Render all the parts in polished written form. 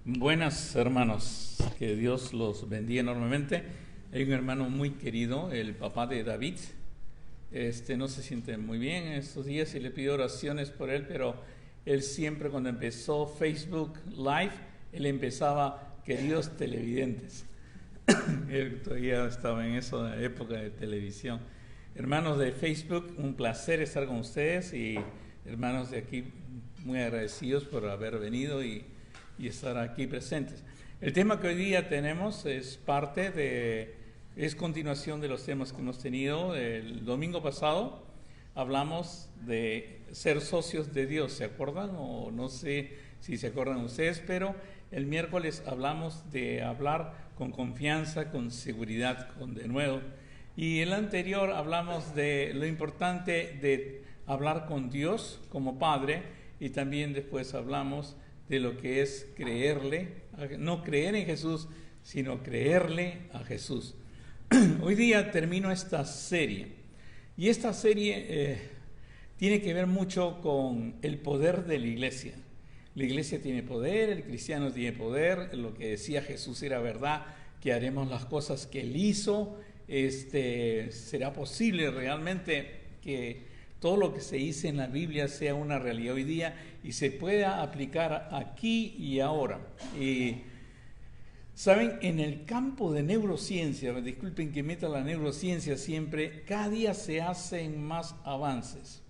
Buenas hermanos, que Dios los bendiga enormemente. Hay un hermano muy querido, el papá de David. No se siente muy bien en estos días y le pido oraciones por él, pero él siempre cuando empezó Facebook Live, él empezaba, queridos televidentes. Él todavía estaba en esa época de televisión. Hermanos de Facebook, un placer estar con ustedes, y hermanos de aquí, muy agradecidos por haber venido y estar aquí presentes. El tema que hoy día tenemos es continuación de los temas que hemos tenido. El domingo pasado hablamos de ser socios de Dios, ¿se acuerdan? O no sé si se acuerdan ustedes, pero el miércoles hablamos de hablar con confianza, con seguridad, con denuedo. Y el anterior hablamos de lo importante de hablar con Dios como Padre, y también después hablamos de lo que es creerle, no creer en Jesús, sino creerle a Jesús. Hoy día termino esta serie, y esta serie tiene que ver mucho con el poder de la iglesia. La iglesia tiene poder, el cristiano tiene poder, lo que decía Jesús era verdad, que haremos las cosas que Él hizo. ¿Será posible realmente que todo lo que se dice en la Biblia sea una realidad hoy día y se pueda aplicar aquí y ahora? Saben, en el campo de neurociencia, disculpen que meta la neurociencia siempre, cada día se hacen más avances,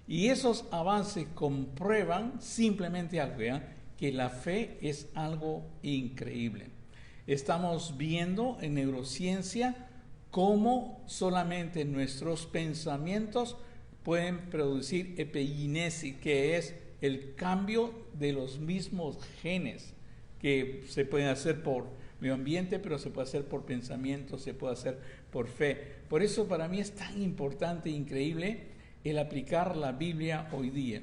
y esos avances comprueban simplemente algo, que la fe es algo increíble. Estamos viendo en neurociencia cómo solamente nuestros pensamientos pueden producir epigenesis, que es el cambio de los mismos genes, que se pueden hacer por medio ambiente, pero se puede hacer por pensamiento, se puede hacer por fe. Por eso para mí es tan importante e increíble el aplicar la Biblia hoy día.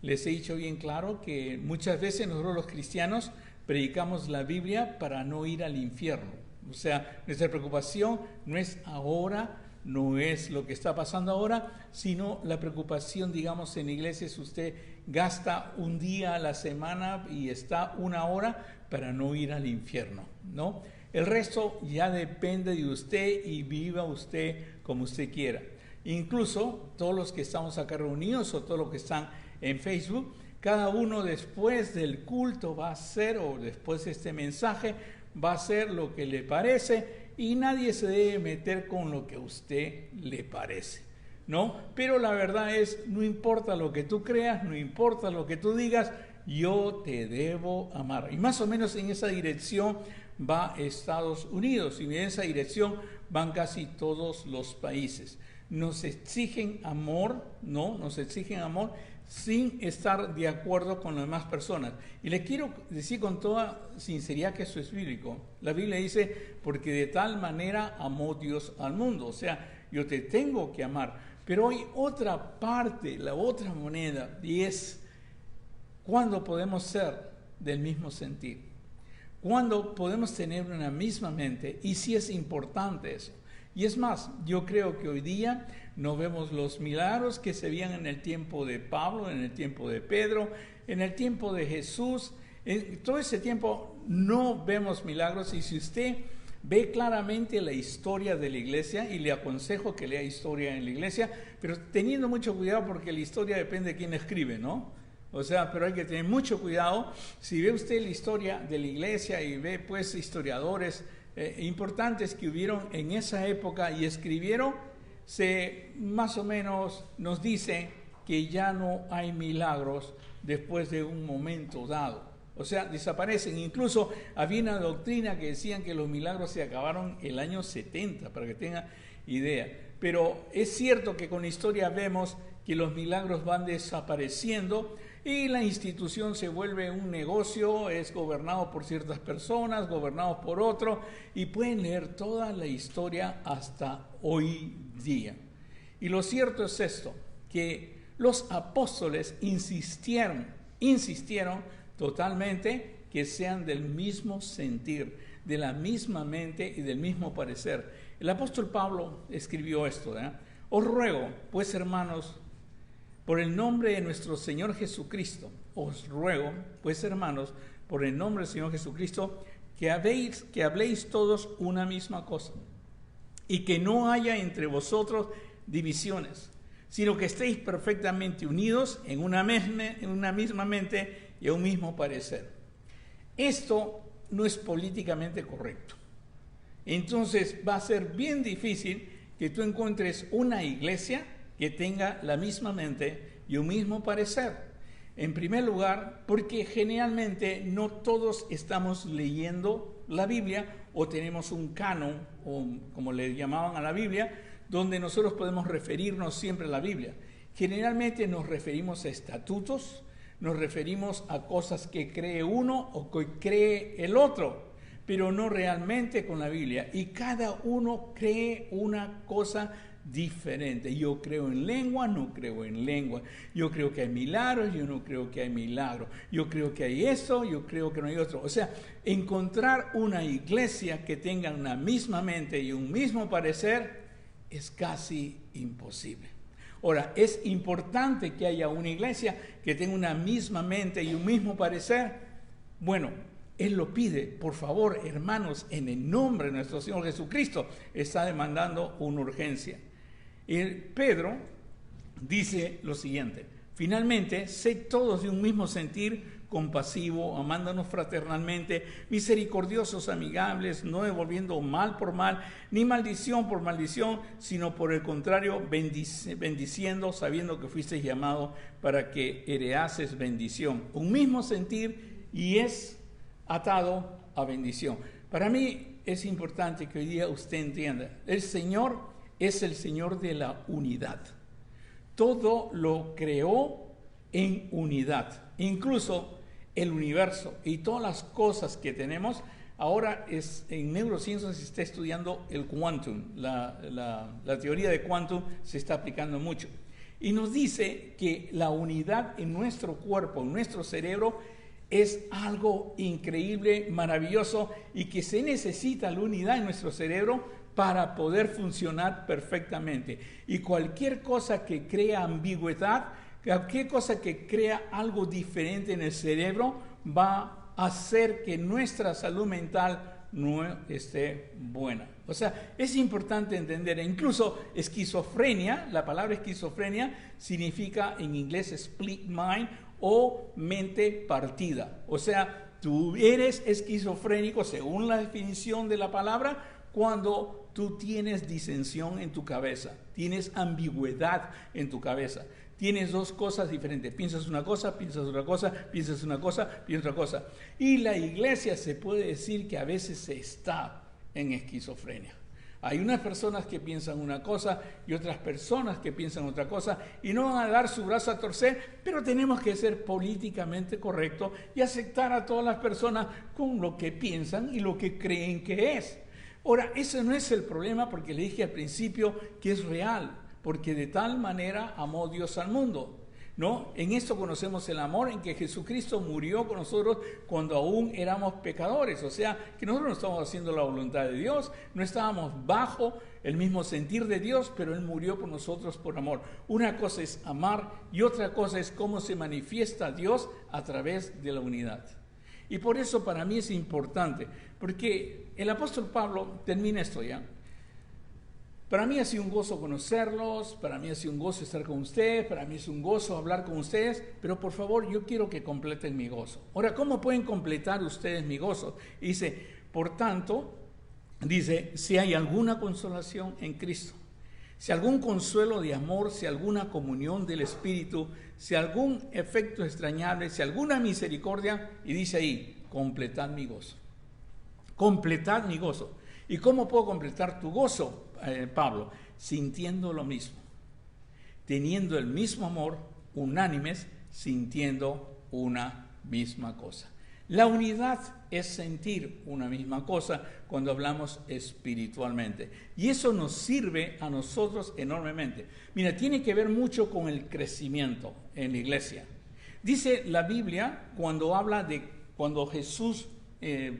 Les he dicho bien claro que muchas veces nosotros los cristianos predicamos la Biblia para no ir al infierno. O sea, nuestra preocupación no es ahora, no es lo que está pasando ahora, sino la preocupación, digamos, en la iglesia es usted gasta un día a la semana y está una hora para no ir al infierno, ¿no? El resto ya depende de usted y viva usted como usted quiera. Incluso todos los que estamos acá reunidos o todos los que están en Facebook, cada uno después del culto va a hacer, o después de este mensaje, va a hacer lo que le parece, y nadie se debe meter con lo que a usted le parece, ¿no? Pero la verdad es, no importa lo que tú creas, no importa lo que tú digas, yo te debo amar. Y más o menos en esa dirección va Estados Unidos, y en esa dirección van casi todos los países. Nos exigen amor, ¿no? Nos exigen amor sin estar de acuerdo con las demás personas. Y les quiero decir con toda sinceridad que eso es bíblico. La Biblia dice, porque de tal manera amó Dios al mundo. O sea, yo te tengo que amar. Pero hay otra parte, la otra moneda, y es cuando podemos ser del mismo sentir. Cuando podemos tener una misma mente, y sí es importante eso. Y es más, yo creo que hoy día no vemos los milagros que se veían en el tiempo de Pablo, en el tiempo de Pedro, en el tiempo de Jesús. En todo ese tiempo no vemos milagros, y si usted ve claramente la historia de la iglesia, y le aconsejo que lea historia en la iglesia, pero teniendo mucho cuidado porque la historia depende de quién escribe, ¿no? O sea, pero hay que tener mucho cuidado. Si ve usted la historia de la iglesia y ve pues historiadores importantes que hubieron en esa época y escribieron, más o menos nos dice que ya no hay milagros después de un momento dado. O sea, desaparecen. Incluso había una doctrina que decían que los milagros se acabaron el año 70, para que tenga idea. Pero es cierto que con la historia vemos que los milagros van desapareciendo, y la institución se vuelve un negocio, es gobernado por ciertas personas, gobernados por otros, y pueden leer toda la historia hasta hoy día. Y lo cierto es esto, que los apóstoles insistieron totalmente que sean del mismo sentir, de la misma mente y del mismo parecer. El apóstol Pablo escribió esto, Os ruego, pues hermanos, por el nombre de nuestro Señor Jesucristo, os ruego, pues hermanos, por el nombre del Señor Jesucristo, que habléis todos una misma cosa, y que no haya entre vosotros divisiones, sino que estéis perfectamente unidos en una misma mente y a un mismo parecer. Esto no es políticamente correcto. Entonces va a ser bien difícil que tú encuentres una iglesia que tenga la misma mente y un mismo parecer. En primer lugar, porque generalmente no todos estamos leyendo la Biblia o tenemos un canon, o como le llamaban a la Biblia, donde nosotros podemos referirnos siempre a la Biblia. Generalmente nos referimos a estatutos, nos referimos a cosas que cree uno o que cree el otro, pero no realmente con la Biblia. Y cada uno cree una cosa diferente. Yo creo en lengua, no creo en lengua. Yo creo que hay milagros, yo no creo que hay milagros. Yo creo que hay esto, yo creo que no hay otro. O sea, encontrar una iglesia que tenga una misma mente y un mismo parecer es casi imposible. Ahora, es importante que haya una iglesia que tenga una misma mente y un mismo parecer. Bueno, Él lo pide, por favor, hermanos, en el nombre de nuestro Señor Jesucristo, está demandando una urgencia. Y Pedro dice lo siguiente: finalmente, sed todos de un mismo sentir, compasivo, amándonos fraternalmente, misericordiosos, amigables, no devolviendo mal por mal, ni maldición por maldición, sino por el contrario, bendiciendo, sabiendo que fuisteis llamados para que heredases bendición. Un mismo sentir y es atado a bendición. Para mí es importante que hoy día usted entienda, el Señor es el Señor de la unidad. Todo lo creó en unidad, incluso el universo y todas las cosas que tenemos. Ahora en neurociencias se está estudiando el quantum, la teoría de quantum se está aplicando mucho. Y nos dice que la unidad en nuestro cuerpo, en nuestro cerebro, es algo increíble, maravilloso, y que se necesita la unidad en nuestro cerebro para poder funcionar perfectamente. Y cualquier cosa que crea ambigüedad, cualquier cosa que crea algo diferente en el cerebro, va a hacer que nuestra salud mental no esté buena. O sea, es importante entender, incluso esquizofrenia, la palabra esquizofrenia significa en inglés split mind o mente partida. O sea, tú eres esquizofrénico según la definición de la palabra cuando tú tienes disensión en tu cabeza, tienes ambigüedad en tu cabeza. Tienes dos cosas diferentes. Piensas una cosa, piensas otra cosa, piensas una cosa, piensas otra cosa. Y la iglesia se puede decir que a veces se está en esquizofrenia. Hay unas personas que piensan una cosa y otras personas que piensan otra cosa y no van a dar su brazo a torcer, pero tenemos que ser políticamente correctos y aceptar a todas las personas con lo que piensan y lo que creen que es. Ahora, ese no es el problema, porque le dije al principio que es real. Porque de tal manera amó Dios al mundo, ¿no? En esto conocemos el amor, en que Jesucristo murió con nosotros cuando aún éramos pecadores. O sea, que nosotros no estábamos haciendo la voluntad de Dios, no estábamos bajo el mismo sentir de Dios, pero Él murió por nosotros por amor. Una cosa es amar y otra cosa es cómo se manifiesta Dios a través de la unidad. Y por eso para mí es importante, porque el apóstol Pablo termina esto ya. Para mí ha sido un gozo conocerlos, para mí ha sido un gozo estar con ustedes, para mí es un gozo hablar con ustedes, pero por favor yo quiero que completen mi gozo. Ahora, ¿cómo pueden completar ustedes mi gozo? Y dice, por tanto, dice, si hay alguna consolación en Cristo, si algún consuelo de amor, si alguna comunión del Espíritu, si algún efecto extrañable, si alguna misericordia, y dice ahí, completad mi gozo. Completad mi gozo. ¿Y cómo puedo completar tu gozo, Pablo? Sintiendo lo mismo, teniendo el mismo amor, unánimes, sintiendo una misma cosa. La unidad es sentir una misma cosa cuando hablamos espiritualmente. Y eso nos sirve a nosotros enormemente. Mira, tiene que ver mucho con el crecimiento en la iglesia. Dice la Biblia, cuando habla de cuando Jesús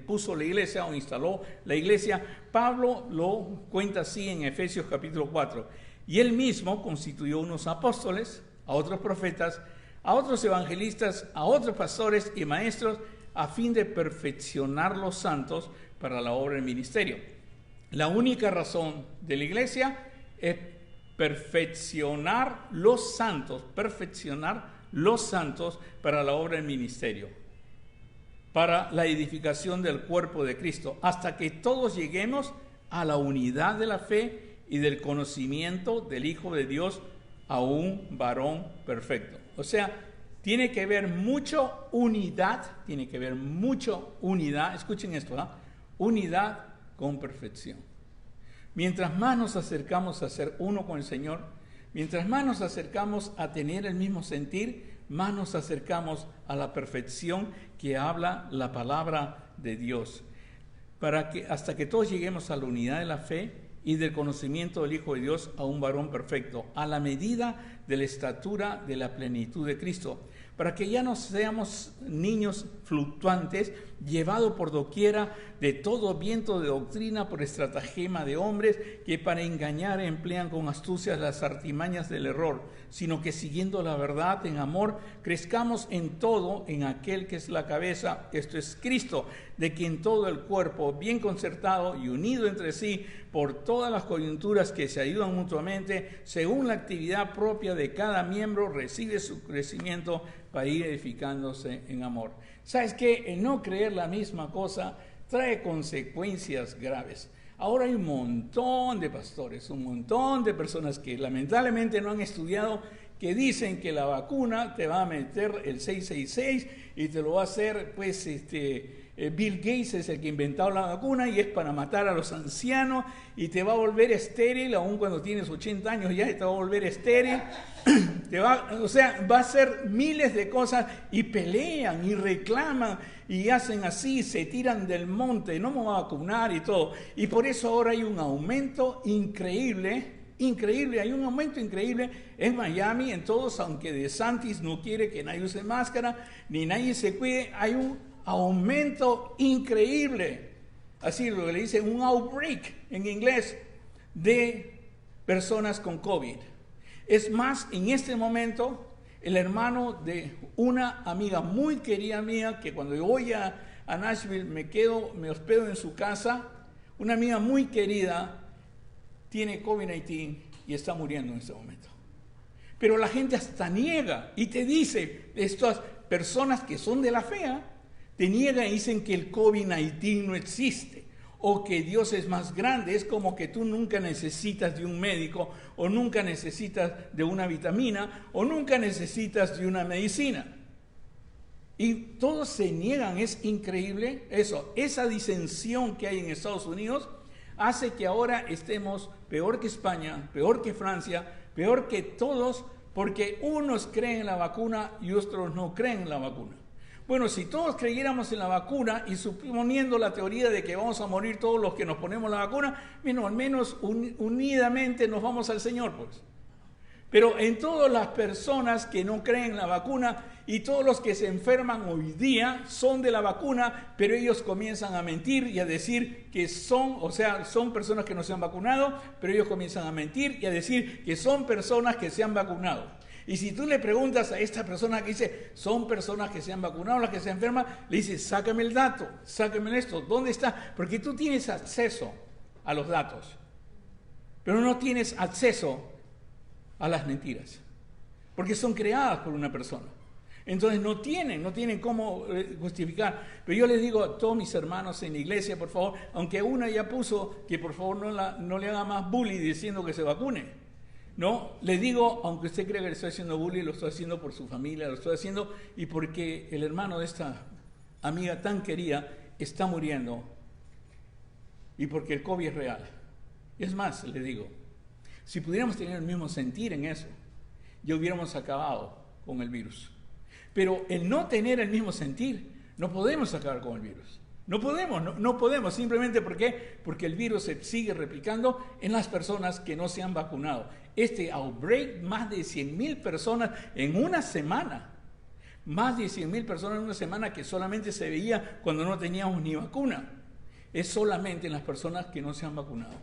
puso la iglesia o instaló la iglesia, Pablo lo cuenta así en Efesios capítulo 4. Y él mismo constituyó unos apóstoles, a otros profetas, a otros evangelistas, a otros pastores y maestros, a fin de perfeccionar los santos para la obra del ministerio. La única razón de la iglesia es perfeccionar los santos para la obra del ministerio, para la edificación del cuerpo de Cristo, hasta que todos lleguemos a la unidad de la fe y del conocimiento del Hijo de Dios, a un varón perfecto. O sea, tiene que haber mucha unidad, escuchen esto, ¿eh? Unidad con perfección. Mientras más nos acercamos a ser uno con el Señor, mientras más nos acercamos a tener el mismo sentir, más nos acercamos a la perfección que habla la palabra de Dios. Hasta que todos lleguemos a la unidad de la fe y del conocimiento del Hijo de Dios, a un varón perfecto, a la medida de la estatura de la plenitud de Cristo, para que ya no seamos niños fluctuantes, llevados por doquiera de todo viento de doctrina por estratagema de hombres que para engañar emplean con astucia las artimañas del error, sino que siguiendo la verdad en amor, crezcamos en todo en aquel que es la cabeza, esto es Cristo, de quien todo el cuerpo, bien concertado y unido entre sí por todas las coyunturas que se ayudan mutuamente, según la actividad propia de cada miembro, recibe su crecimiento para ir edificándose en amor. ¿Sabes qué? El no creer la misma cosa trae consecuencias graves. Ahora hay un montón de pastores, un montón de personas que lamentablemente no han estudiado, que dicen que la vacuna te va a meter el 666 y te lo va a hacer, pues, Bill Gates es el que inventó la vacuna y es para matar a los ancianos y te va a volver estéril, aun cuando tienes 80 años ya te va a volver estéril. Va a hacer miles de cosas y pelean y reclaman y hacen así, se tiran del monte, no me voy a vacunar y todo. Y por eso ahora hay un aumento increíble, hay un aumento increíble en Miami, en todos, aunque DeSantis no quiere que nadie use máscara, ni nadie se cuide, hay un aumento increíble, así lo que le dicen un outbreak en inglés, de personas con COVID. Es más, en este momento, el hermano de una amiga muy querida mía, que cuando yo voy a Nashville me hospedo en su casa, una amiga muy querida, tiene COVID-19 y está muriendo en este momento. Pero la gente hasta niega y te dice, estas personas que son de la fe, te niegan y dicen que el COVID-19 no existe o que Dios es más grande. Es como que tú nunca necesitas de un médico o nunca necesitas de una vitamina o nunca necesitas de una medicina. Y todos se niegan, es increíble eso. Esa disensión que hay en Estados Unidos hace que ahora estemos peor que España, peor que Francia, peor que todos, porque unos creen en la vacuna y otros no creen en la vacuna. Bueno, si todos creyéramos en la vacuna y suponiendo la teoría de que vamos a morir todos los que nos ponemos la vacuna, bueno, al menos unidamente nos vamos al Señor, pues. Pero en todas las personas que no creen en la vacuna y todos los que se enferman hoy día son de la vacuna, pero ellos comienzan a mentir y a decir que son personas que no se han vacunado, pero ellos comienzan a mentir y a decir que son personas que se han vacunado. Y si tú le preguntas a esta persona que dice, son personas que se han vacunado, las que se enferman, le dices, sácame el dato, sácame esto, ¿dónde está? Porque tú tienes acceso a los datos, pero no tienes acceso a las mentiras, porque son creadas por una persona. Entonces no tienen cómo justificar. Pero yo les digo a todos mis hermanos en la iglesia, por favor, aunque una ya puso que por favor no le haga más bullying diciendo que se vacune. No, le digo, aunque usted crea que le estoy haciendo bullying, lo estoy haciendo por su familia, lo estoy haciendo y porque el hermano de esta amiga tan querida está muriendo y porque el COVID es real. Es más, le digo, si pudiéramos tener el mismo sentir en eso, ya hubiéramos acabado con el virus. Pero el no tener el mismo sentir, no podemos acabar con el virus. No podemos, simplemente porque el virus se sigue replicando en las personas que no se han vacunado. Este outbreak, más de 100,000 personas en una semana. Más de 100,000 personas en una semana que solamente se veía cuando no teníamos ni vacuna. Es solamente en las personas que no se han vacunado.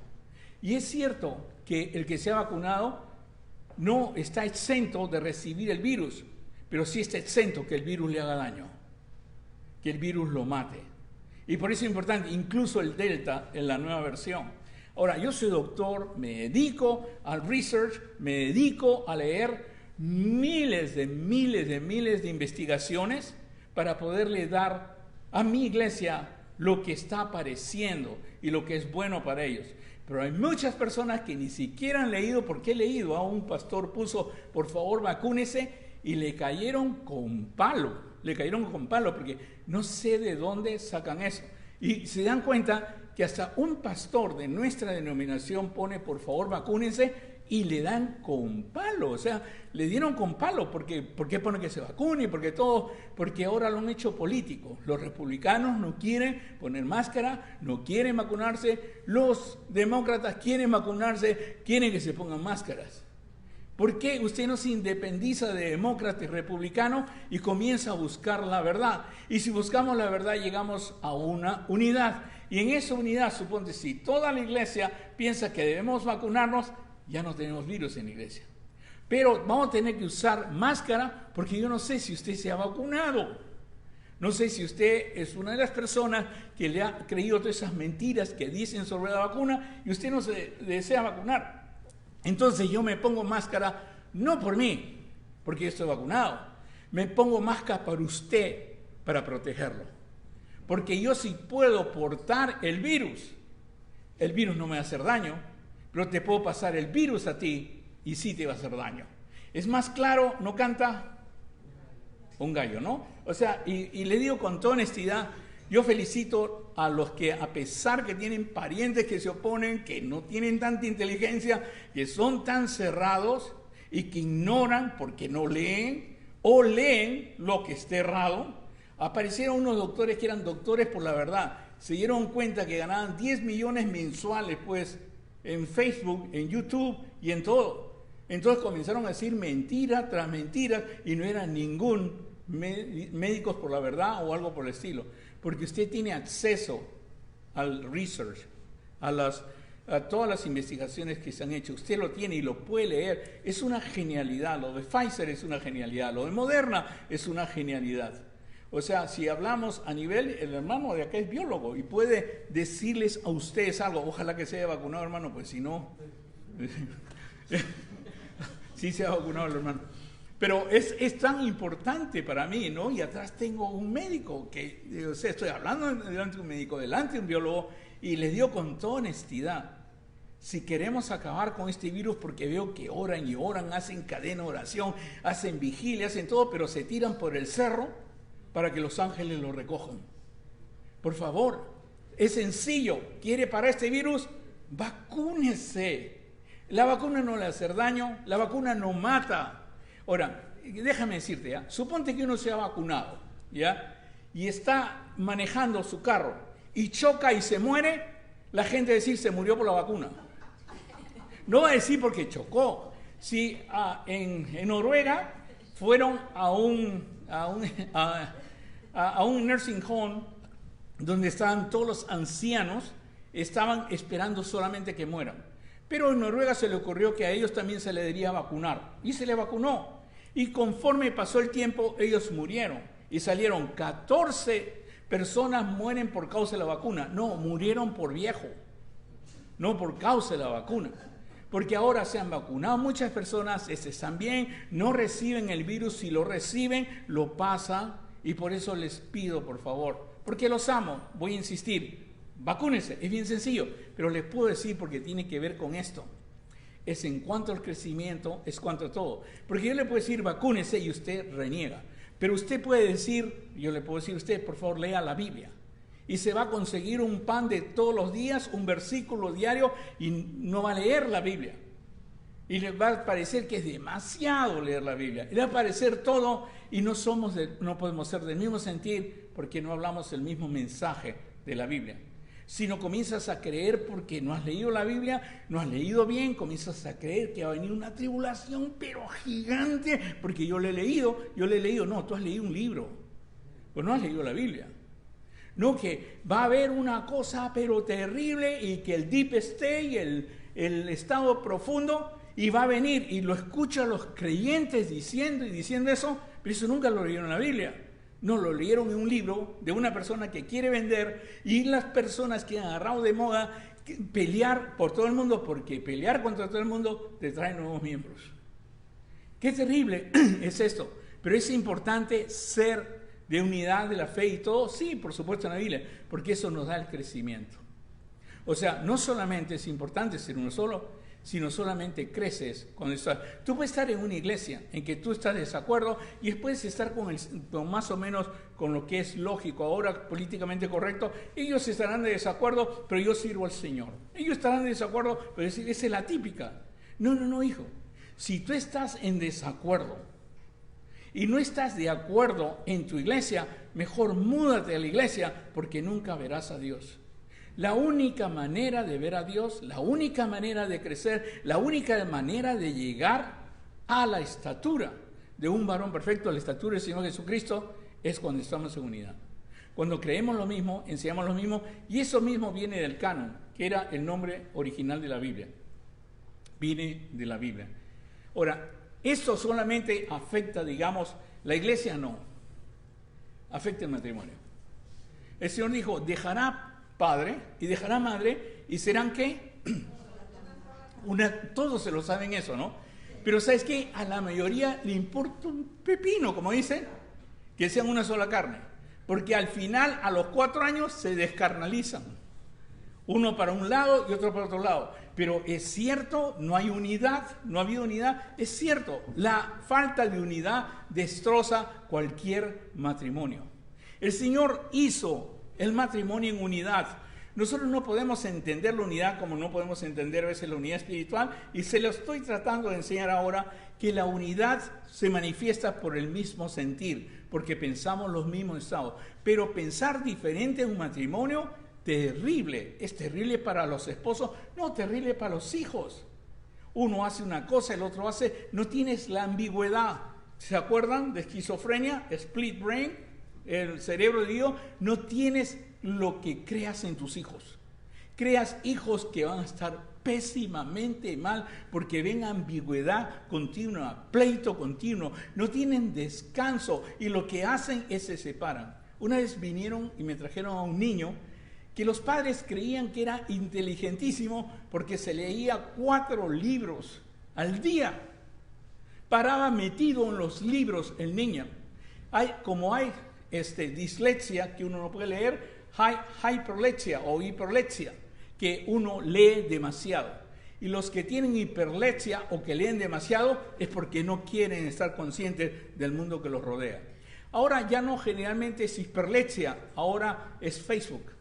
Y es cierto que el que se ha vacunado no está exento de recibir el virus, pero sí está exento que el virus le haga daño, que el virus lo mate. Y por eso es importante, incluso el Delta en la nueva versión. Ahora, yo soy doctor, me dedico al research, me dedico a leer miles de investigaciones para poderle dar a mi iglesia lo que está apareciendo y lo que es bueno para ellos. Pero hay muchas personas que ni siquiera han leído, porque he leído a un pastor puso, por favor vacúnese, y le cayeron con palo, porque no sé de dónde sacan eso. Y se dan cuenta que hasta un pastor de nuestra denominación pone, por favor vacúnense, y le dan con palo, o sea, le dieron con palo, ¿por qué pone que se vacune? Porque ahora lo han hecho político. Los republicanos no quieren poner máscara, no quieren vacunarse, los demócratas quieren vacunarse, quieren que se pongan máscaras. ¿Por qué usted no se independiza de demócrata y republicano y comienza a buscar la verdad? Y si buscamos la verdad llegamos a una unidad. Y en esa unidad, suponte, si toda la iglesia piensa que debemos vacunarnos, ya no tenemos virus en la iglesia. Pero vamos a tener que usar máscara porque yo no sé si usted se ha vacunado. No sé si usted es una de las personas que le ha creído todas esas mentiras que dicen sobre la vacuna y usted no se desea vacunar. Entonces yo me pongo máscara no por mí, porque yo estoy vacunado. Me pongo máscara para usted, para protegerlo. Porque yo sí puedo portar el virus no me va a hacer daño, pero te puedo pasar el virus a ti y sí te va a hacer daño. Es más claro, no canta un gallo, ¿no? O sea, y le digo con toda honestidad, yo felicito a los que, a pesar que tienen parientes que se oponen, que no tienen tanta inteligencia, que son tan cerrados y que ignoran porque no leen o leen lo que está errado. Aparecieron unos doctores que eran doctores por la verdad. Se dieron cuenta que ganaban 10 millones mensuales, pues, en Facebook, en YouTube y en todo. Entonces comenzaron a decir mentira tras mentira y no eran ningún médicos por la verdad o algo por el estilo. Porque usted tiene acceso al research, a todas las investigaciones que se han hecho. Usted lo tiene y lo puede leer. Es una genialidad. Lo de Pfizer es una genialidad. Lo de Moderna es una genialidad. O sea, si hablamos a nivel, el hermano de acá es biólogo y puede decirles a ustedes algo. Ojalá que se haya vacunado, hermano, pues si no... sí se ha vacunado el hermano. Pero es tan importante para mí, ¿no? Y atrás tengo un médico que, o sea, estoy hablando delante de un médico, delante de un biólogo, y les digo con toda honestidad, si queremos acabar con este virus, porque veo que oran y oran, hacen cadena de oración, hacen vigilia, hacen todo, pero se tiran por el cerro para que los ángeles lo recojan. Por favor, es sencillo. ¿Quiere parar este virus? Vacúnese. La vacuna no le hace daño, la vacuna no mata. Ahora, déjame decirte, ¿ya? Suponte que uno se ha vacunado, ¿ya? Y está manejando su carro y choca y se muere, la gente va a decir se murió por la vacuna. No va a decir porque chocó. Si en Noruega fueron a un nursing home donde estaban todos los ancianos, estaban esperando solamente que mueran. Pero en Noruega se le ocurrió que a ellos también se les debería vacunar y se les vacunó. Y conforme pasó el tiempo, ellos murieron. Y salieron 14 personas mueren por causa de la vacuna. No, murieron por viejo. No por causa de la vacuna. Porque ahora se han vacunado muchas personas, están bien, no reciben el virus. Si lo reciben, lo pasan. Y por eso les pido, por favor, porque los amo, voy a insistir, vacúnense. Es bien sencillo, pero les puedo decir porque tiene que ver con esto. Es en cuanto al crecimiento, es cuanto a todo. Porque yo le puedo decir vacúnese y usted reniega. Pero usted puede decir, yo le puedo decir a usted, por favor, lea la Biblia. Y se va a conseguir un pan de todos los días, un versículo diario, y no va a leer la Biblia. Y le va a parecer que es demasiado leer la Biblia. Y le va a parecer todo, y no podemos ser del mismo sentir, porque no hablamos el mismo mensaje de la Biblia. Si no comienzas a creer porque no has leído la Biblia, no has leído bien, comienzas a creer que va a venir una tribulación, pero gigante, porque yo le he leído, no, tú has leído un libro, pues no has leído la Biblia. No, que va a haber una cosa pero terrible y que el deep state y el estado profundo y va a venir y lo escuchan los creyentes diciendo eso, pero eso nunca lo leyeron en la Biblia. No, lo leyeron en un libro de una persona que quiere vender, y las personas que han agarrado de moda pelear por todo el mundo, porque pelear contra todo el mundo te trae nuevos miembros. Qué terrible es esto, pero es importante ser de unidad de la fe y todo, sí, por supuesto en la Biblia, porque eso nos da el crecimiento. O sea, no solamente es importante ser uno solo, sino solamente creces cuando estás. Tú puedes estar en una iglesia en que tú estás de desacuerdo y puedes estar con más o menos con lo que es lógico, ahora políticamente correcto. Ellos estarán de desacuerdo, pero yo sirvo al Señor. Ellos estarán de desacuerdo, pero esa es la típica. No, hijo. Si tú estás en desacuerdo y no estás de acuerdo en tu iglesia, mejor múdate a la iglesia, porque nunca verás a Dios. La única manera de ver a Dios, la única manera de crecer, la única manera de llegar a la estatura de un varón perfecto, a la estatura del Señor Jesucristo, es cuando estamos en unidad. Cuando creemos lo mismo, enseñamos lo mismo, y eso mismo viene del canon, que era el nombre original de la Biblia. Viene de la Biblia. Ahora, esto solamente afecta, digamos, la iglesia no, afecta el matrimonio. El Señor dijo, dejará padre y dejará madre, y serán ¿qué? Todos se lo saben eso, ¿no? Pero ¿sabes qué? A la mayoría le importa un pepino, como dicen, que sean una sola carne, porque al final, a los 4 años, se descarnalizan, uno para un lado y otro para otro lado. Pero es cierto, no hay unidad, no ha habido unidad, es cierto, la falta de unidad destroza cualquier matrimonio. El Señor hizo el matrimonio en unidad. Nosotros no podemos entender la unidad como no podemos entender a veces la unidad espiritual, y se lo estoy tratando de enseñar ahora, que la unidad se manifiesta por el mismo sentir, porque pensamos los mismos estados. Pero pensar diferente en un matrimonio, terrible. Es terrible para los esposos, no, terrible para los hijos. Uno hace una cosa, el otro hace, no tienes la ambigüedad. ¿Se acuerdan de esquizofrenia? Split brain. El cerebro de Dios, no tienes lo que creas en tus hijos. Creas hijos que van a estar pésimamente mal porque ven ambigüedad continua, pleito continuo, no tienen descanso, y lo que hacen es se separan. Una vez vinieron y me trajeron a un niño que los padres creían que era inteligentísimo porque se leía 4 libros al día. Paraba metido en los libros el niño. Hay dislexia, que uno no puede leer, hiperlexia o hiperlexia, que uno lee demasiado. Y los que tienen hiperlexia o que leen demasiado es porque no quieren estar conscientes del mundo que los rodea. Ahora ya no generalmente es hiperlexia, ahora es Facebook,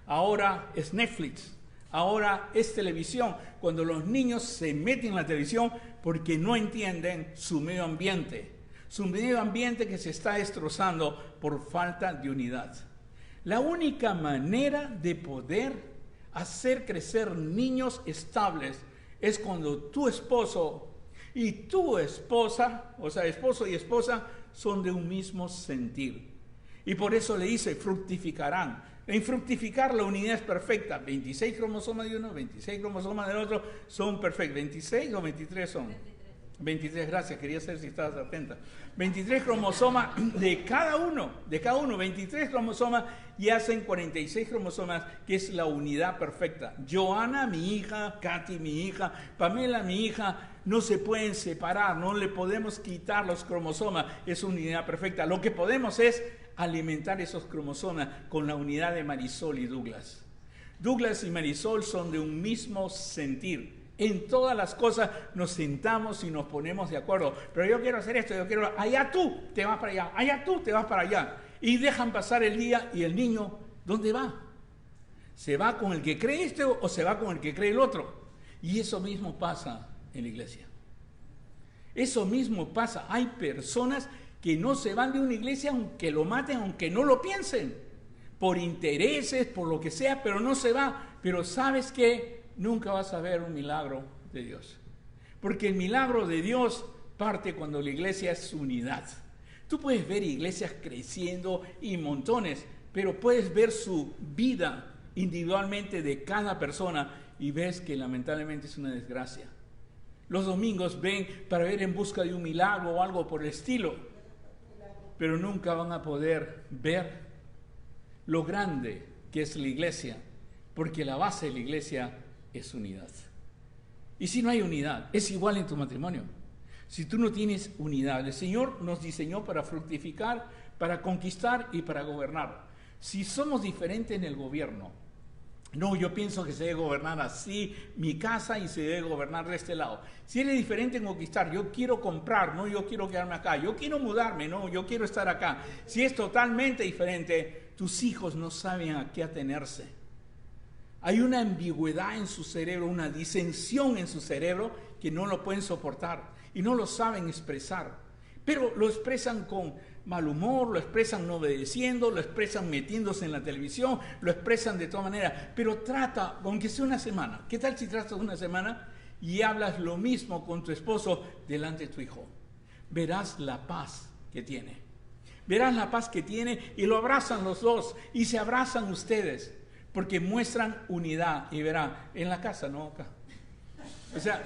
ahora es Netflix, ahora es televisión, cuando los niños se meten en la televisión porque no entienden su medio ambiente. Su medio ambiente que se está destrozando por falta de unidad. La única manera de poder hacer crecer niños estables es cuando tu esposo y tu esposa, o sea, esposo y esposa, son de un mismo sentir. Y por eso le dice, fructificarán. En fructificar la unidad es perfecta. 26 cromosomas de uno, 26 cromosomas del otro son perfectos. ¿26 o 23 son? 23, gracias, quería saber si estabas atenta. 23 cromosomas de cada uno, 23 cromosomas, y hacen 46 cromosomas, que es la unidad perfecta. Joana, mi hija, Katy, mi hija, Pamela, mi hija, no se pueden separar, no le podemos quitar los cromosomas, es una unidad perfecta. Lo que podemos es alimentar esos cromosomas con la unidad de Marisol y Douglas. Douglas y Marisol son de un mismo sentir. En todas las cosas nos sentamos y nos ponemos de acuerdo. Pero yo quiero hacer esto, yo quiero... Allá tú te vas para allá, allá tú te vas para allá. Y dejan pasar el día, y el niño, ¿dónde va? ¿Se va con el que cree este o se va con el que cree el otro? Y eso mismo pasa en la iglesia. Eso mismo pasa. Hay personas que no se van de una iglesia aunque lo maten, aunque no lo piensen. Por intereses, por lo que sea, pero no se va. Pero ¿sabes qué? Nunca vas a ver un milagro de Dios. Porque el milagro de Dios parte cuando la iglesia es unidad. Tú puedes ver iglesias creciendo y montones, pero puedes ver su vida individualmente de cada persona y ves que lamentablemente es una desgracia. Los domingos ven para ver En Busca de un Milagro o algo por el estilo. pero nunca van a poder ver lo grande que es la iglesia, porque la base de la iglesia es unidad. Y si no hay unidad, es igual en tu matrimonio. Si tú no tienes unidad, el Señor nos diseñó para fructificar, para conquistar y para gobernar. Si somos diferentes en el gobierno, no, yo pienso que se debe gobernar así mi casa y se debe gobernar de este lado. Si eres diferente en conquistar, yo quiero comprar, no, yo quiero quedarme acá, yo quiero mudarme, no, yo quiero estar acá. Si es totalmente diferente, tus hijos no saben a qué atenerse. Hay una ambigüedad en su cerebro, una disensión en su cerebro que no lo pueden soportar y no lo saben expresar. Pero lo expresan con mal humor, lo expresan no obedeciendo, lo expresan metiéndose en la televisión, lo expresan de todas maneras. Pero trata, aunque sea una semana, ¿qué tal si tratas una semana y hablas lo mismo con tu esposo delante de tu hijo? Verás la paz que tiene. Verás la paz que tiene y lo abrazan los dos y se abrazan ustedes porque muestran unidad. Y verán, en la casa, no acá. O sea,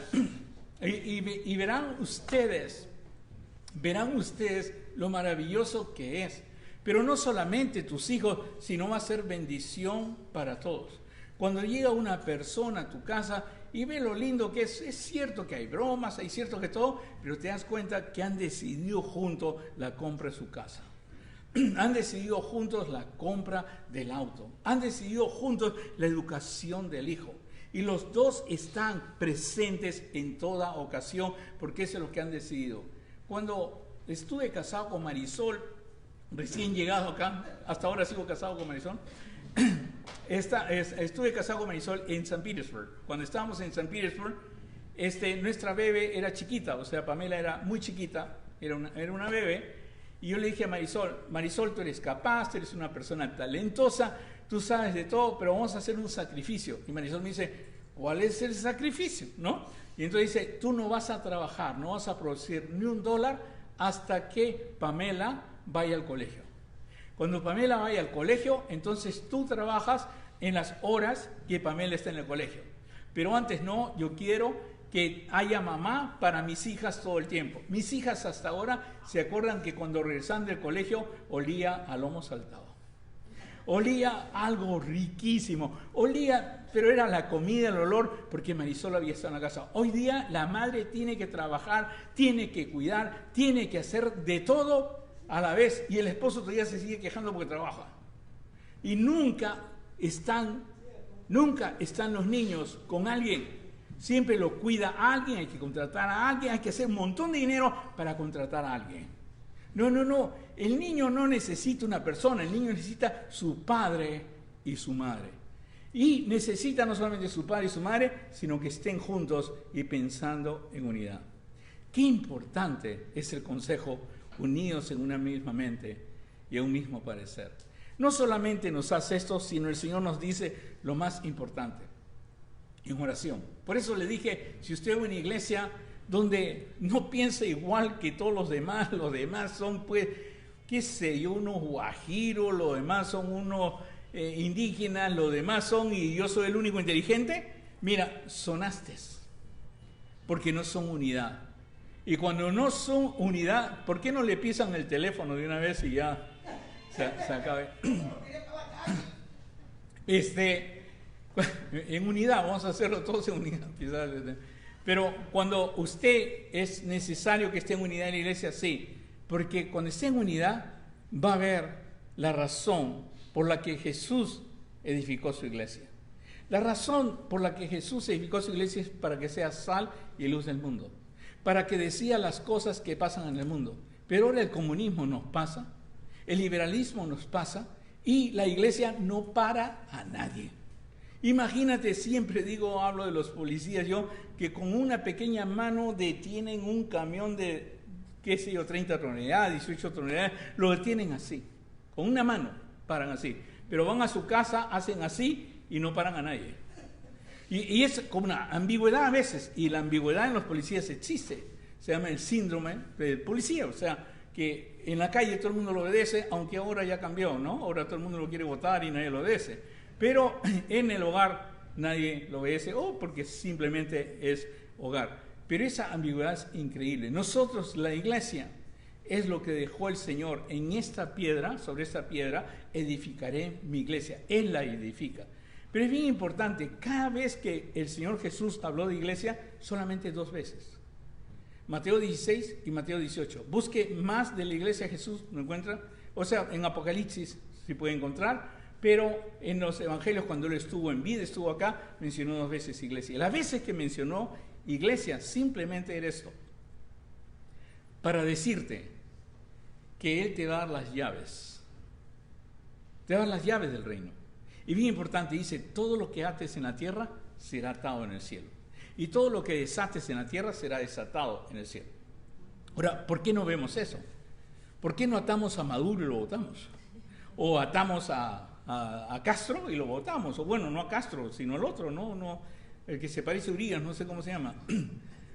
y verán ustedes lo maravilloso que es. Pero no solamente tus hijos, sino va a ser bendición para todos. Cuando llega una persona a tu casa y ve lo lindo que es cierto que hay bromas, hay cierto que todo, pero te das cuenta que han decidido juntos la compra de su casa. Han decidido juntos la compra del auto. Han decidido juntos la educación del hijo. Y los dos están presentes en toda ocasión porque eso es lo que han decidido. Cuando estuve casado con Marisol, recién llegado acá, hasta ahora sigo casado con Marisol, estuve casado con Marisol en St. Petersburg. Cuando estábamos en St. Petersburg, nuestra bebé era chiquita, o sea, Pamela era muy chiquita, era una bebé, y yo le dije a Marisol, tú eres capaz, tú eres una persona talentosa, tú sabes de todo, pero vamos a hacer un sacrificio. Y Marisol me dice, ¿cuál es el sacrificio? ¿No? Y entonces dice, tú no vas a trabajar, no vas a producir ni $1 hasta que Pamela vaya al colegio. Cuando Pamela vaya al colegio, entonces tú trabajas en las horas que Pamela está en el colegio. Pero antes no, yo quiero que haya mamá para mis hijas todo el tiempo. Mis hijas hasta ahora se acuerdan que cuando regresan del colegio olía a lomo saltado. Olía algo riquísimo, pero era la comida, el olor, porque Marisol había estado en la casa. Hoy día la madre tiene que trabajar, tiene que cuidar, tiene que hacer de todo a la vez, y el esposo todavía se sigue quejando porque trabaja. Y nunca están los niños con alguien. Siempre lo cuida a alguien, hay que contratar a alguien, hay que hacer un montón de dinero para contratar a alguien. No, el niño no necesita una persona, el niño necesita su padre y su madre. Y necesita no solamente su padre y su madre, sino que estén juntos y pensando en unidad. Qué importante es el consejo, unidos en una misma mente y en un mismo parecer. No solamente nos hace esto, sino el Señor nos dice lo más importante, en oración. Por eso le dije, si usted va a una iglesia donde no piensa igual que todos los demás son, pues, qué sé yo, unos guajiros, los demás son unos indígenas, los demás son, y yo soy el único inteligente, mira, sonaste, porque no son unidad. Y cuando no son unidad, ¿por qué no le pisan el teléfono de una vez y ya se acabe? En unidad, vamos a hacerlo todos en unidad. Pero cuando es necesario que esté en unidad en la iglesia, sí, porque cuando esté en unidad va a ver la razón por la que Jesús edificó su iglesia. La razón por la que Jesús edificó su iglesia es para que sea sal y luz del mundo, para que decía las cosas que pasan en el mundo. Pero ahora el comunismo nos pasa, el liberalismo nos pasa, y la iglesia no para a nadie. Imagínate, siempre hablo de los policías, que con una pequeña mano detienen un camión de, 30 toneladas, 18 toneladas, lo detienen así, con una mano, paran así. Pero van a su casa, hacen así y no paran a nadie. Y es como una ambigüedad a veces, y la ambigüedad en los policías existe, se llama el síndrome del policía, o sea, que en la calle todo el mundo lo obedece, aunque ahora ya cambió, ¿no? Ahora todo el mundo lo quiere votar y nadie lo obedece. Pero en el hogar nadie lo obedece, porque simplemente es hogar. Pero esa ambigüedad es increíble. Nosotros, la iglesia, es lo que dejó el Señor. En esta piedra, sobre esta piedra, edificaré mi iglesia. Él la edifica. Pero es bien importante, cada vez que el Señor Jesús habló de iglesia, solamente 2 veces. Mateo 16 y Mateo 18. Busque más de la iglesia Jesús, ¿no encuentra? O sea, en Apocalipsis sí puede encontrar, pero en los evangelios, cuando él estuvo en vida, estuvo acá, mencionó 2 veces iglesia. Las veces que mencionó iglesia, simplemente era esto, para decirte que Él te va a dar las llaves. Te va a dar las llaves del reino. Y bien importante, dice, todo lo que ates en la tierra será atado en el cielo. Y todo lo que desates en la tierra será desatado en el cielo. Ahora, ¿por qué no vemos eso? ¿Por qué no atamos a Maduro y lo votamos? O atamos a Castro y lo votamos. O bueno, no a Castro, sino al otro, no, el que se parece a Urias, no sé cómo se llama.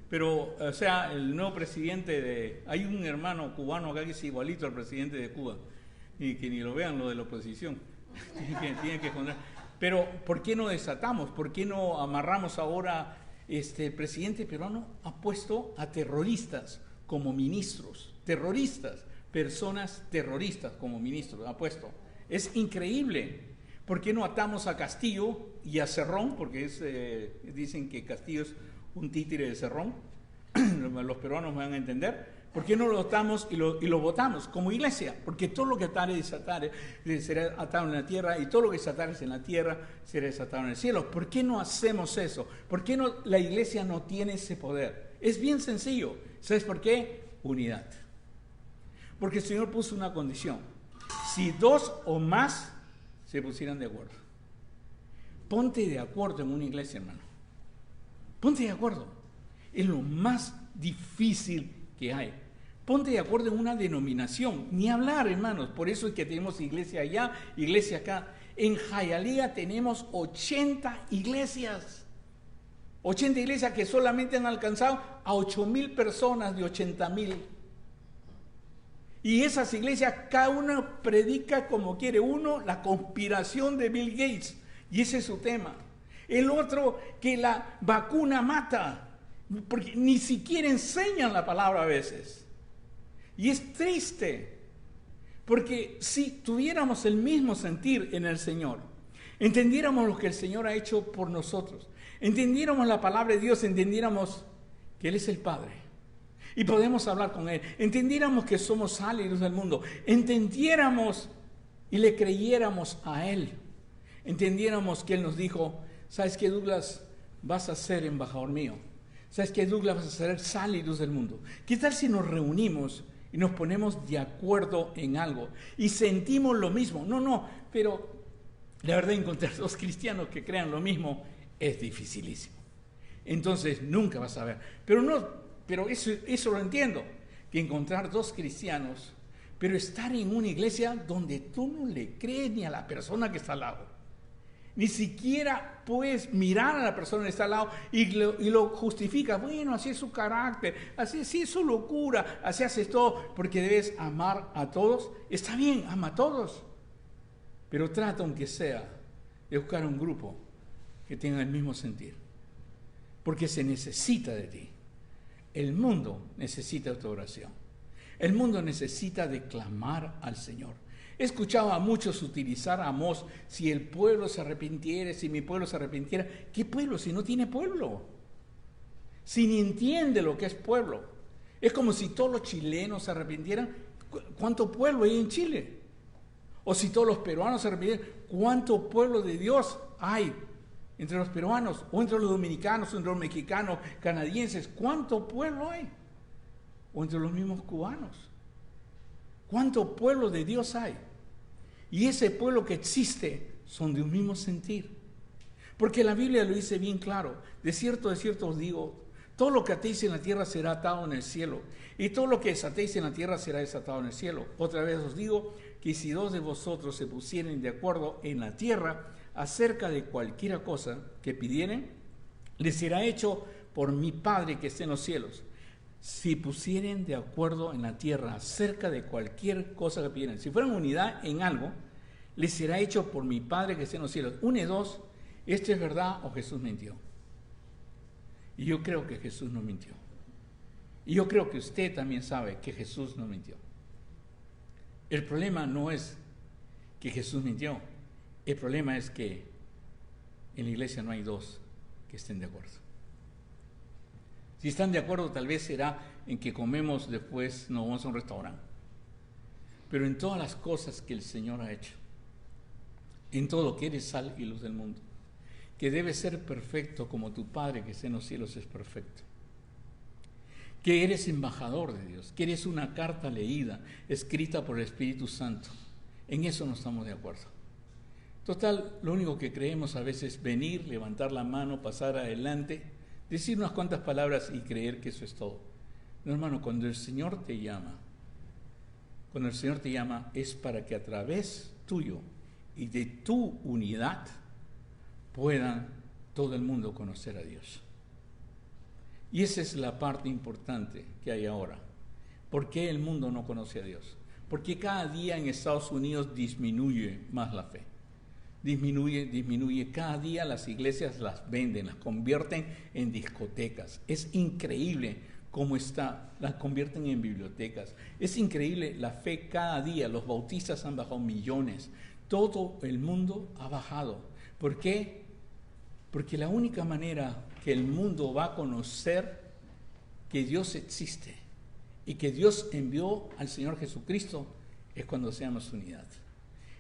Pero, o sea, el nuevo presidente de... Hay un hermano cubano acá que es igualito al presidente de Cuba. Y que ni lo vean lo de la oposición. Tienen que esconder. Pero, ¿por qué no desatamos? ¿Por qué no amarramos ahora? El presidente peruano ha puesto a terroristas como ministros. Terroristas. Personas terroristas como ministros ha puesto. Es increíble. ¿Por qué no atamos a Castillo y a Cerrón? Porque dicen que Castillo es un títere de Cerrón. Los peruanos me van a entender. ¿Por qué no lo atamos y lo votamos como iglesia? Porque todo lo que atare y desatare será atado en la tierra, y todo lo que desatare en la tierra será desatado en el cielo. ¿Por qué no hacemos eso? ¿Por qué no, la iglesia no tiene ese poder? Es bien sencillo. ¿Sabes por qué? Unidad. Porque el Señor puso una condición. Si 2 o más se pusieran de acuerdo. Ponte de acuerdo en una iglesia, hermano. Ponte de acuerdo. Es lo más difícil que hay. Ponte de acuerdo en una denominación. Ni hablar, hermanos. Por eso es que tenemos iglesia allá, iglesia acá. En Hialeah tenemos 80 iglesias. 80 iglesias que solamente han alcanzado a 8,000 personas de 80,000. Y esas iglesias, cada una predica como quiere. Uno, la conspiración de Bill Gates. Y ese es su tema. El otro, que la vacuna mata. Porque ni siquiera enseñan la palabra a veces. Y es triste. Porque si tuviéramos el mismo sentir en el Señor, entendiéramos lo que el Señor ha hecho por nosotros, entendiéramos la palabra de Dios, entendiéramos que Él es el Padre y podemos hablar con Él, entendiéramos que somos sal y luz del mundo, entendiéramos y le creyéramos a Él, entendiéramos que Él nos dijo, ¿sabes qué, Douglas? Vas a ser embajador mío. ¿Sabes qué, Douglas? Vas a ser sal y luz del mundo. ¿Qué tal si nos reunimos y nos ponemos de acuerdo en algo y sentimos lo mismo? No, pero la verdad, encontrar 2 cristianos que crean lo mismo es dificilísimo. Entonces nunca vas a ver. Pero eso lo entiendo, que encontrar 2 cristianos, pero estar en una iglesia donde tú no le crees ni a la persona que está al lado. Ni siquiera puedes mirar a la persona que está al lado y lo justifica. Bueno, así es su carácter, así es su locura, así haces todo, porque debes amar a todos. Está bien, ama a todos, pero trata, aunque sea, de buscar un grupo que tenga el mismo sentir, porque se necesita de ti. El mundo necesita tu oración. El mundo necesita de clamar al Señor. He escuchado a muchos utilizar a Amós, si el pueblo se arrepintiera, si mi pueblo se arrepintiera. ¿Qué pueblo si no tiene pueblo? Si ni entiende lo que es pueblo. Es como si todos los chilenos se arrepintieran. ¿Cuánto pueblo hay en Chile? O si todos los peruanos se arrepintieran, ¿cuánto pueblo de Dios hay entre los peruanos? O entre los dominicanos, o entre los mexicanos, canadienses. ¿Cuánto pueblo hay? O entre los mismos cubanos. ¿Cuánto pueblo de Dios hay? Y ese pueblo que existe son de un mismo sentir. Porque la Biblia lo dice bien claro. De cierto os digo, todo lo que atéis en la tierra será atado en el cielo. Y todo lo que desatéis en la tierra será desatado en el cielo. Otra vez os digo que si 2 de vosotros se pusieren de acuerdo en la tierra acerca de cualquiera cosa que pidieren, les será hecho por mi Padre que está en los cielos. Si pusieren de acuerdo en la tierra acerca de cualquier cosa que pidieran, si fueran unidad en algo, les será hecho por mi Padre que está en los cielos. 1 y 2, ¿esto es verdad o Jesús mintió? Y yo creo que Jesús no mintió. Y yo creo que usted también sabe que Jesús no mintió. El problema no es que Jesús mintió. El problema es que en la iglesia no hay dos que estén de acuerdo. Si están de acuerdo, tal vez será en que comemos después, nos vamos a un restaurante. Pero en todas las cosas que el Señor ha hecho, en todo lo que eres sal y luz del mundo, que debes ser perfecto como tu Padre que está en los cielos es perfecto, que eres embajador de Dios, que eres una carta leída, escrita por el Espíritu Santo. En eso no estamos de acuerdo. Total, lo único que creemos a veces es venir, levantar la mano, pasar adelante, decir unas cuantas palabras y creer que eso es todo. No, hermano, cuando el Señor te llama es para que a través tuyo y de tu unidad puedan todo el mundo conocer a Dios. Y esa es la parte importante que hay ahora. ¿Por qué el mundo no conoce a Dios? Porque cada día en Estados Unidos disminuye más la fe. Disminuye. Cada día las iglesias las venden, las convierten en discotecas. Es increíble cómo está, las convierten en bibliotecas. Es increíble la fe cada día. Los bautistas han bajado millones. Todo el mundo ha bajado. ¿Por qué? Porque la única manera que el mundo va a conocer que Dios existe y que Dios envió al Señor Jesucristo es cuando seamos unidad.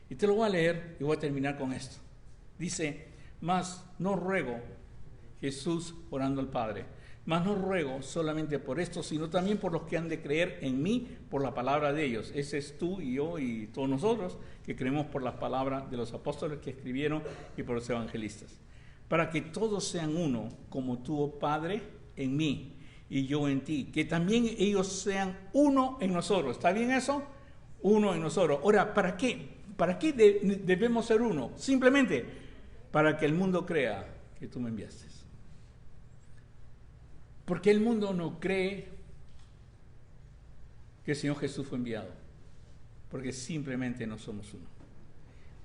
Y te lo voy a leer y voy a terminar con esto. Dice, mas no ruego, Jesús orando al Padre, mas no ruego solamente por esto, sino también por los que han de creer en mí por la palabra de ellos. Ese es tú y yo y todos nosotros que creemos por las palabras de los apóstoles que escribieron y por los evangelistas. Para que todos sean uno, como tú, oh Padre, en mí y yo en ti. Que también ellos sean uno en nosotros. ¿Está bien eso? Uno en nosotros. Ahora, ¿para qué? ¿Para qué debemos ser uno? Simplemente para que el mundo crea que tú me enviaste. Porque el mundo no cree que el Señor Jesús fue enviado. Porque simplemente no somos uno.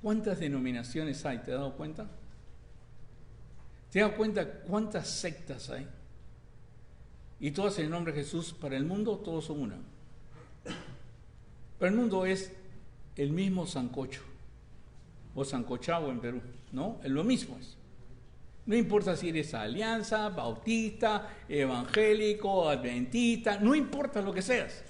¿Cuántas denominaciones hay? ¿Te has dado cuenta? ¿Te das cuenta cuántas sectas hay? Y todas en el nombre de Jesús. Para el mundo todos son una. Para el mundo es el mismo sancocho o sancochado en Perú, ¿no? Es lo mismo es. No importa si eres alianza, bautista, evangélico, adventista, no importa lo que seas.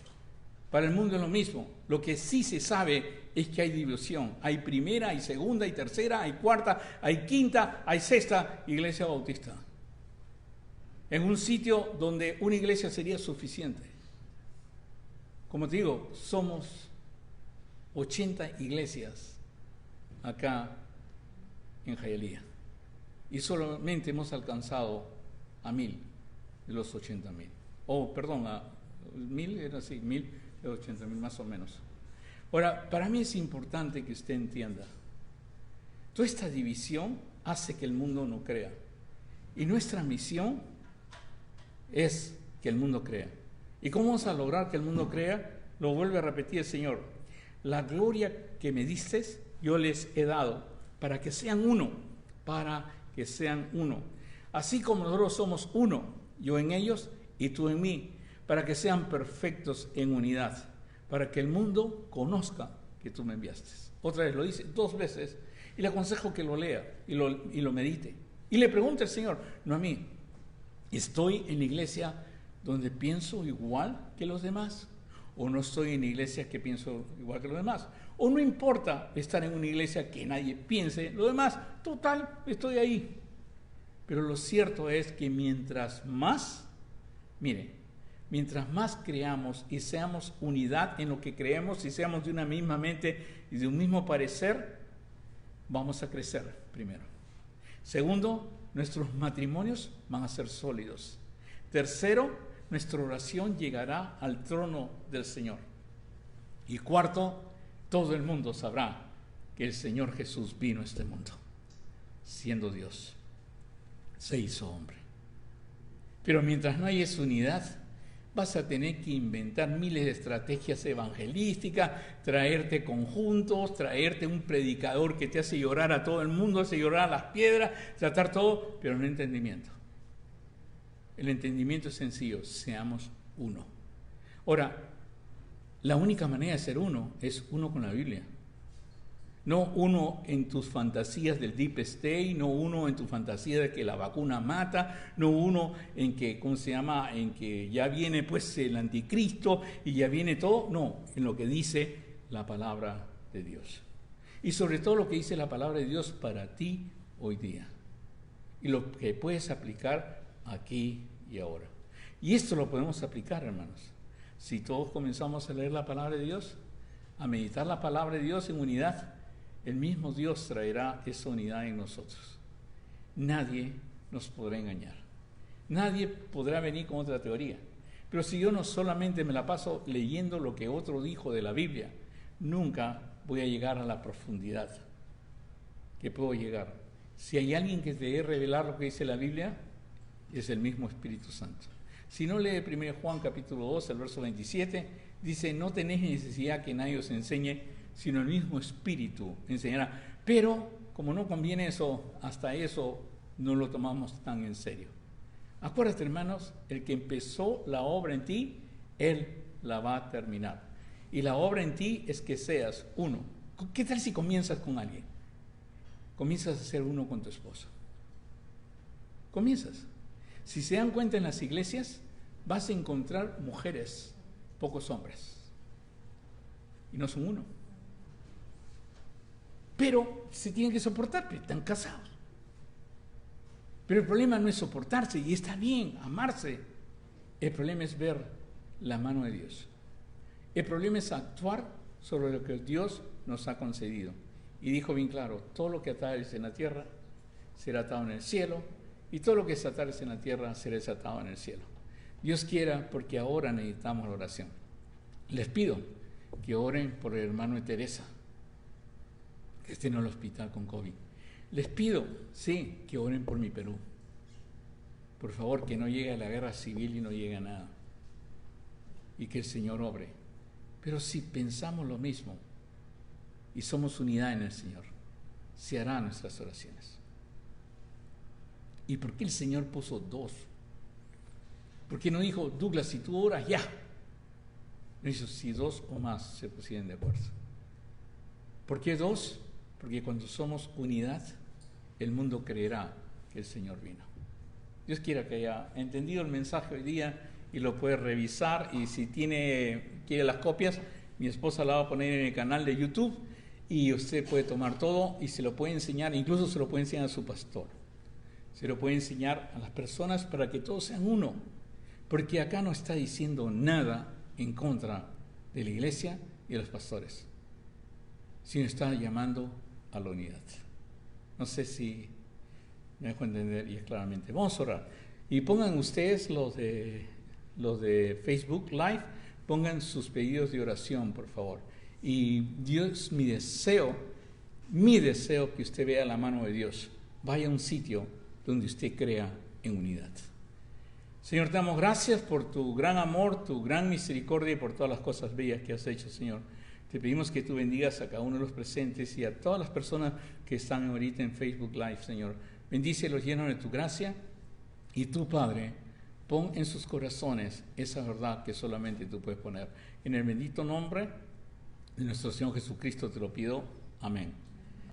Para el mundo es lo mismo. Lo que sí se sabe es que hay división. Hay primera, hay segunda, hay tercera, hay cuarta, hay quinta, hay sexta iglesia bautista. En un sitio donde una iglesia sería suficiente. Como te digo, somos 80 iglesias acá en Hialeah. Y solamente hemos alcanzado a 1000 de los 80,000. Perdón, a 1000 era así, 1000 de 80,000 más o menos. Ahora, para mí es importante que usted entienda. Toda esta división hace que el mundo no crea. Y nuestra misión es que el mundo crea. ¿Y cómo vamos a lograr que el mundo crea? Lo vuelve a repetir el Señor. La gloria que me diste, yo les he dado, para que sean uno, para que sean uno. Así como nosotros somos uno, yo en ellos y tú en mí, para que sean perfectos en unidad, para que el mundo conozca que tú me enviaste. Otra vez lo dice 2 veces, y le aconsejo que lo lea y lo medite. Y le pregunte al Señor, no a mí, ¿estoy en la iglesia donde pienso igual que los demás? ¿O no estoy en iglesias que pienso igual que los demás? ¿O no importa estar en una iglesia que nadie piense lo demás? Total, estoy ahí. Pero lo cierto es que mientras más creamos y seamos unidad en lo que creemos y seamos de una misma mente y de un mismo parecer, vamos a crecer primero. Segundo, nuestros matrimonios van a ser sólidos. Tercero, nuestra oración llegará al trono del Señor. Y cuarto, todo el mundo sabrá que el Señor Jesús vino a este mundo, siendo Dios, se hizo hombre. Pero mientras no hay esa unidad, vas a tener que inventar miles de estrategias evangelísticas, traerte conjuntos, traerte un predicador que te hace llorar a todo el mundo, hace llorar a las piedras, tratar todo, pero no entendimiento. El entendimiento es sencillo, seamos uno. Ahora, La única manera de ser uno es uno con la Biblia. No uno en tus fantasías del Deep State, no uno en tu fantasía de que la vacuna mata, no uno en que, ¿cómo se llama?, en que ya viene pues el anticristo y ya viene todo. No, en lo que dice la palabra de Dios. Y sobre todo lo que dice la palabra de Dios para ti hoy día. Y lo que puedes aplicar aquí y ahora. Y esto lo podemos aplicar, hermanos. Si todos comenzamos a leer la palabra de Dios, a meditar la palabra de Dios en unidad, el mismo Dios traerá esa unidad en nosotros. Nadie nos podrá engañar. Nadie podrá venir con otra teoría. Pero si yo no solamente me la paso leyendo lo que otro dijo de la Biblia, nunca voy a llegar a la profundidad que puedo llegar. Si hay alguien que te debe revelar lo que dice la Biblia, es el mismo Espíritu Santo. Si no lee 1 Juan capítulo 2, el verso 27, dice, no tenéis necesidad que nadie os enseñe, sino el mismo Espíritu enseñará. Pero, como no conviene eso, hasta eso no lo tomamos tan en serio. Acuérdate, hermanos, el que empezó la obra en ti, Él la va a terminar. Y la obra en ti es que seas uno. ¿Qué tal si comienzas con alguien? Comienzas a ser uno con tu esposo. Comienzas. Si se dan cuenta en las iglesias, vas a encontrar mujeres, pocos hombres. Y no son uno. Pero se tienen que soportar, porque están casados. Pero el problema no es soportarse, y está bien, amarse. El problema es ver la mano de Dios. El problema es actuar sobre lo que Dios nos ha concedido. Y dijo bien claro, todo lo que atares en la tierra será atado en el cielo, y todo lo que desatares en la tierra será desatado en el cielo. Dios quiera, porque ahora necesitamos la oración. Les pido que oren por el hermano de Teresa, que esté en el hospital con COVID. Les pido, sí, que oren por mi Perú. Por favor, que no llegue a la guerra civil y no llegue a nada. Y que el Señor obre. Pero si pensamos lo mismo y somos unidad en el Señor, se harán nuestras oraciones. ¿Y por qué el Señor puso dos? ¿Por qué no dijo, Douglas, si tú oras, ya? No dijo, si dos o más se pusieran de acuerdo. ¿Por qué dos? Porque cuando somos unidad, el mundo creerá que el Señor vino. Dios quiera que haya entendido el mensaje hoy día y lo puede revisar. Y si quiere las copias, mi esposa la va a poner en el canal de YouTube y usted puede tomar todo y se lo puede enseñar, incluso se lo puede enseñar a su pastor. Se lo puede enseñar a las personas para que todos sean uno. Porque acá no está diciendo nada en contra de la iglesia y de los pastores, sino está llamando a la unidad. No sé si me dejo entender y es claramente. Vamos a orar. Y pongan ustedes, los de Facebook Live, pongan sus pedidos de oración, por favor. Y Dios, mi deseo que usted vea la mano de Dios. Vaya a un sitio donde usted crea en unidad. Señor, te damos gracias por tu gran amor, tu gran misericordia y por todas las cosas bellas que has hecho, Señor. Te pedimos que tú bendigas a cada uno de los presentes y a todas las personas que están ahorita en Facebook Live, Señor. Bendícelos llenos de tu gracia y tu Padre, pon en sus corazones esa verdad que solamente tú puedes poner. En el bendito nombre de nuestro Señor Jesucristo te lo pido. Amén.